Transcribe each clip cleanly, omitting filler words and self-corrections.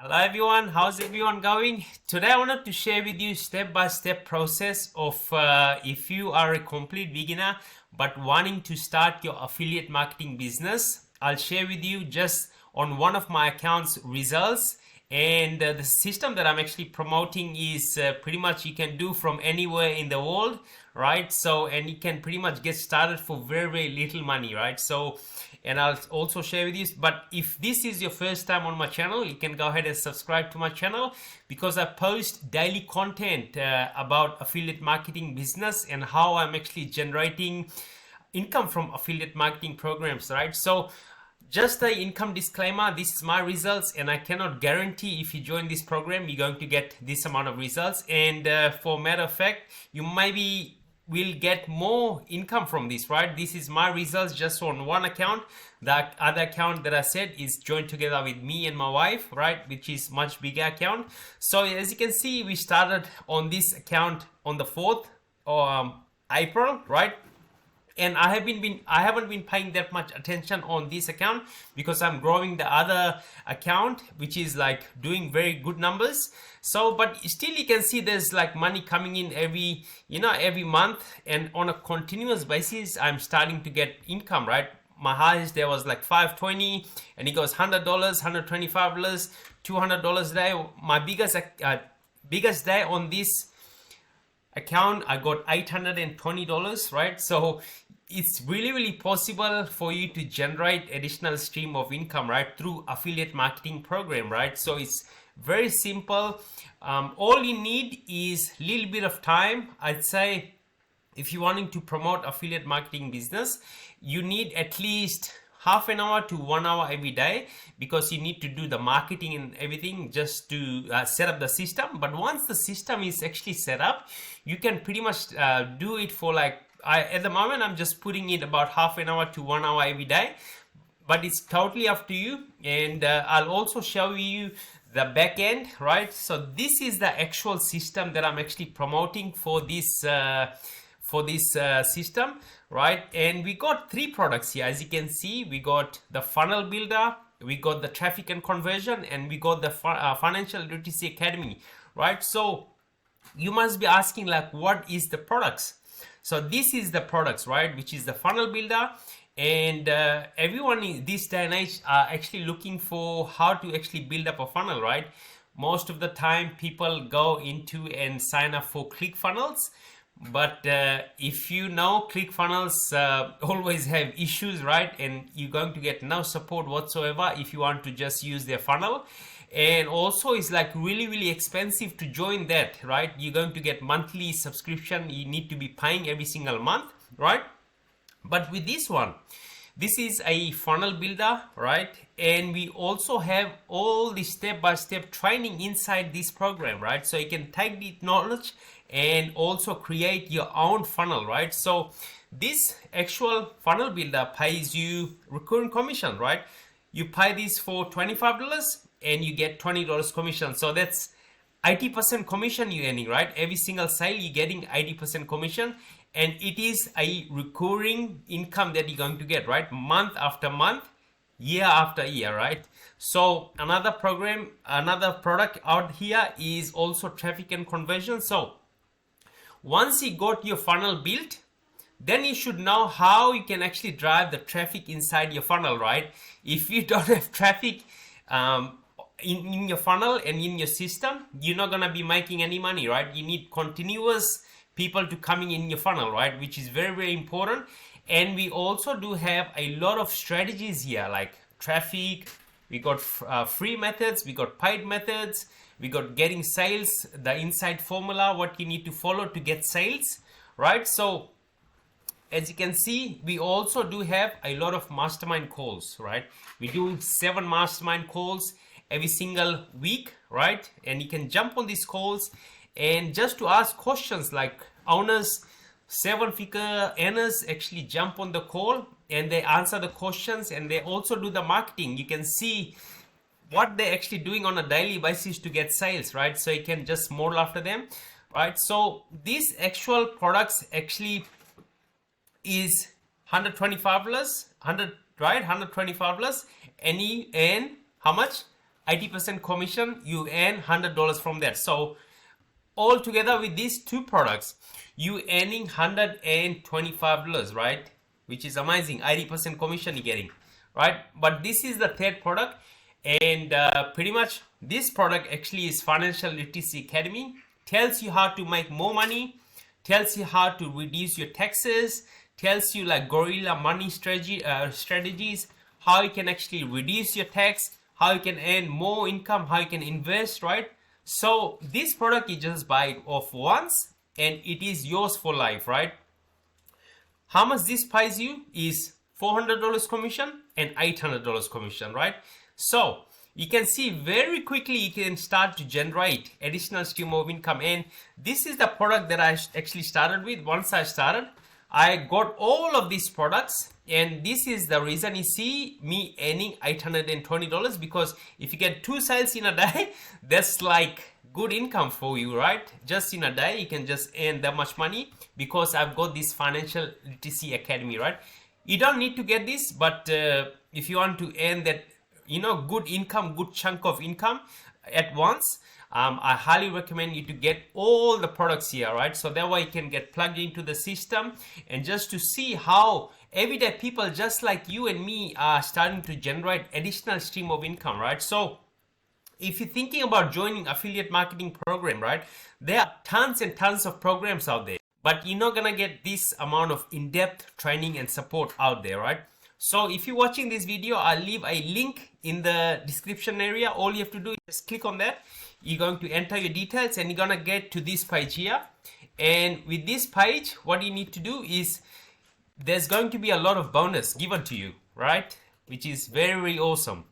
Hello everyone, how's everyone going? Today I wanted to share with you step-by-step process of if you are a complete beginner but wanting to start your affiliate marketing business. I'll share with you just on one of my accounts results, and the system that I'm actually promoting is pretty much you can do from anywhere in the world, right? So, and you can pretty much get started for very little money, right? So, and I'll also share with you, but if this is your first time on my channel, you can go ahead and subscribe to my channel because I post daily content about affiliate marketing business and how I'm actually generating income from affiliate marketing programs, right? So just a income disclaimer, this is my results and I cannot guarantee if you join this program you're going to get this amount of results, and for matter of fact you maybe will get more income from this, right? This is my results just on one account. The other account that I said is joined together with me and my wife, right, which is much bigger account. So as you can see, we started on this account on the 4th April, right? And I haven't been paying that much attention on this account because I'm growing the other account, which is like doing very good numbers. So but still you can see there's like money coming in every month, and on a continuous basis I'm starting to get income, right? My highest there was like 520, and it goes $100, $125, $200 a day. My biggest day on this account I got $820, right? So it's really possible for you to generate additional stream of income, right, through affiliate marketing program, right? So it's very simple. All you need is a little bit of time. I'd say if you're wanting to promote affiliate marketing business, you need at least half an hour to 1 hour every day, because you need to do the marketing and everything just to set up the system. But once the system is actually set up, you can pretty much do it for like, at the moment I'm just putting it about half an hour to 1 hour every day, but it's totally up to you. And I'll also show you the back end, right? So this is the actual system that I'm actually promoting for this system, right? And we got 3 products here. As you can see, we got the funnel builder, we got the traffic and conversion, and we got the financial literacy academy, right? So you must be asking like, what is the products? So this is the products, right, which is the funnel builder. And everyone in this day and age are actually looking for how to actually build up a funnel, right? Most of the time people go into and sign up for ClickFunnels. But if you know, ClickFunnels always have issues, right? And you're going to get no support whatsoever if you want to just use their funnel. And also it's like really expensive to join that, right? You're going to get monthly subscription. You need to be paying every single month, right? But with this one, this is a funnel builder, right? And we also have all the step-by-step training inside this program, right? So you can take the knowledge and also create your own funnel, right? So this actual funnel builder pays you recurring commission, right? You pay this for $25 and you get $20 commission. So that's 80% commission you're earning, right? Every single sale you're getting 80% commission, and it is a recurring income that you're going to get, right? Month after month, year after year, right? So another product out here is also traffic and conversion. So once you got your funnel built, then you should know how you can actually drive the traffic inside your funnel, right? If you don't have traffic in your funnel and in your system, you're not gonna be making any money, right? You need continuous people to coming in your funnel, right? Which is very important. And we also do have a lot of strategies here, like traffic. We got free methods, we got paid methods, we got getting sales, the inside formula, what you need to follow to get sales, right? So as you can see, we also do have a lot of mastermind calls, right? We do 7 mastermind calls every single week, right? And you can jump on these calls and just to ask questions, like owners, 7-figure earners actually jump on the call and they answer the questions, and they also do the marketing. You can see what they're actually doing on a daily basis to get sales, right? So you can just model after them, right? So these actual products actually is $125, $125, and how much? 80% commission, you earn $100 from that. So all together with these two products, you earning $125, right? Which is amazing. 80% commission you're getting, right? But this is the third product, and pretty much this product actually is Financial Literacy Academy. Tells you how to make more money, tells you how to reduce your taxes, tells you like guerrilla money strategies, how you can actually reduce your tax, how you can earn more income, how you can invest, right? So this product, you just buy it off once and it is yours for life, right? How much this pays you is $400 commission and $800 commission, right? So you can see very quickly you can start to generate additional stream of income. And this is the product that I actually started with. Once I started, I got all of these products, and this is the reason you see me earning $820, because if you get 2 sales in a day, that's like good income for you, right? Just in a day you can just earn that much money, because I've got this Financial Literacy Academy, right? You don't need to get this, but if you want to earn that, you know, good income, good chunk of income at once, I highly recommend you to get all the products here, right? So that way you can get plugged into the system, and just to see how everyday people just like you and me are starting to generate additional stream of income, right? So if you're thinking about joining affiliate marketing program, right, there are tons and tons of programs out there, but you're not gonna get this amount of in-depth training and support out there, right? So if you're watching this video, I'll leave a link in the description area. All you have to do is just click on that. You're going to enter your details and you're gonna get to this page here. And with this page, what you need to do is there's going to be a lot of bonus given to you, right? Which is very, very awesome.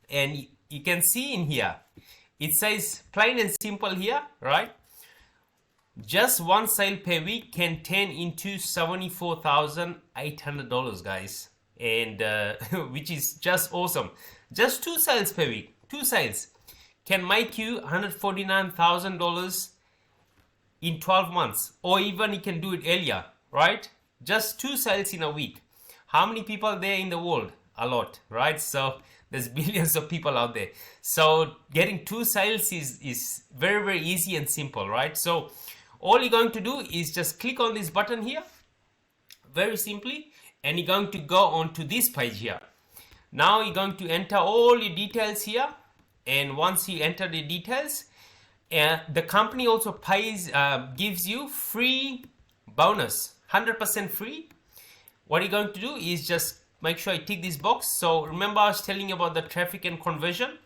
And you can see in here, it says plain and simple here, right? Just one sale per week can turn into $74,800, guys. And which is just awesome. Just 2 sales per week, 2 sales can make you $149,000 in 12 months, or even you can do it earlier, right? Just 2 sales in a week. How many people there in the world? A lot, right? So there's billions of people out there. So getting 2 sales is very, very easy and simple, right? So all you're going to do is just click on this button here, very simply, and you're going to go on to this page here. Now you're going to enter all your details here, and once you enter the details, the company also gives you free bonus, 100% free. What you're going to do is just make sure you tick this box. So remember I was telling you about the traffic and conversion,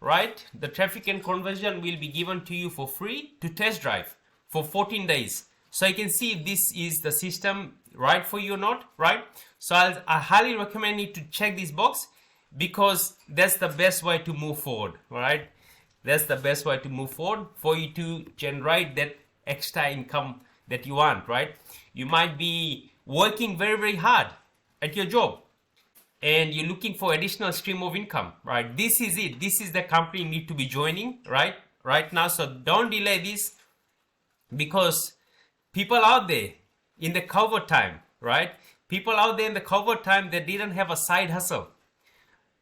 right? The traffic and conversion will be given to you for free to test drive for 14 days. So you can see if this is the system right for you or not, right? So I highly recommend you to check this box, because that's the best way to move forward, right? That's the best way to move forward for you to generate that extra income that you want, right? You might be working very, very hard at your job and you're looking for additional stream of income, right? This is it. This is the company you need to be joining right now. So don't delay this, because people out there in the COVID time, right? People out there in the COVID time, they didn't have a side hustle.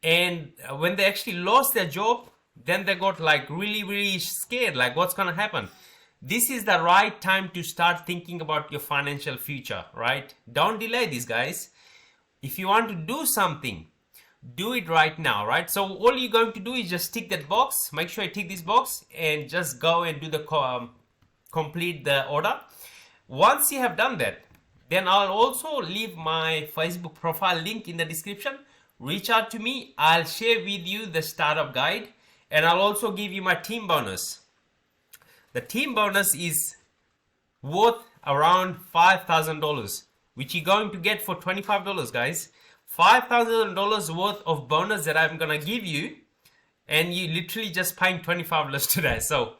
And when they actually lost their job, then they got like really, really scared, like what's going to happen? This is the right time to start thinking about your financial future, right? Don't delay this, guys. If you want to do something, do it right now, right? So all you're going to do is just tick that box. Make sure you tick this box and just go and do the complete the order. Once you have done that, then I'll also leave my Facebook profile link in the description. Reach out to me. I'll share with you the startup guide, and I'll also give you my team bonus. The team bonus is worth around $5,000, which you're going to get for $25, guys. $5,000 worth of bonus that I'm gonna give you, and you literally just paying $25 today. So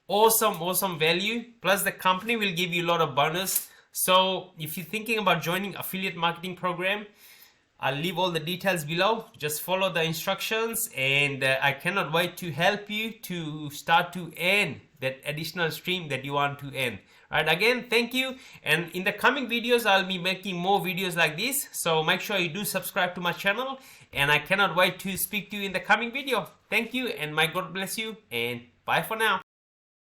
awesome value. Plus the company will give you a lot of bonus. So if you're thinking about joining affiliate marketing program, I'll leave all the details below. Just follow the instructions, and I cannot wait to help you to start to earn that additional stream that you want to earn. Right, again, thank you, and in the coming videos I'll be making more videos like this, so make sure you do subscribe to my channel, and I cannot wait to speak to you in the coming video. Thank you, and my God bless you, and bye for now.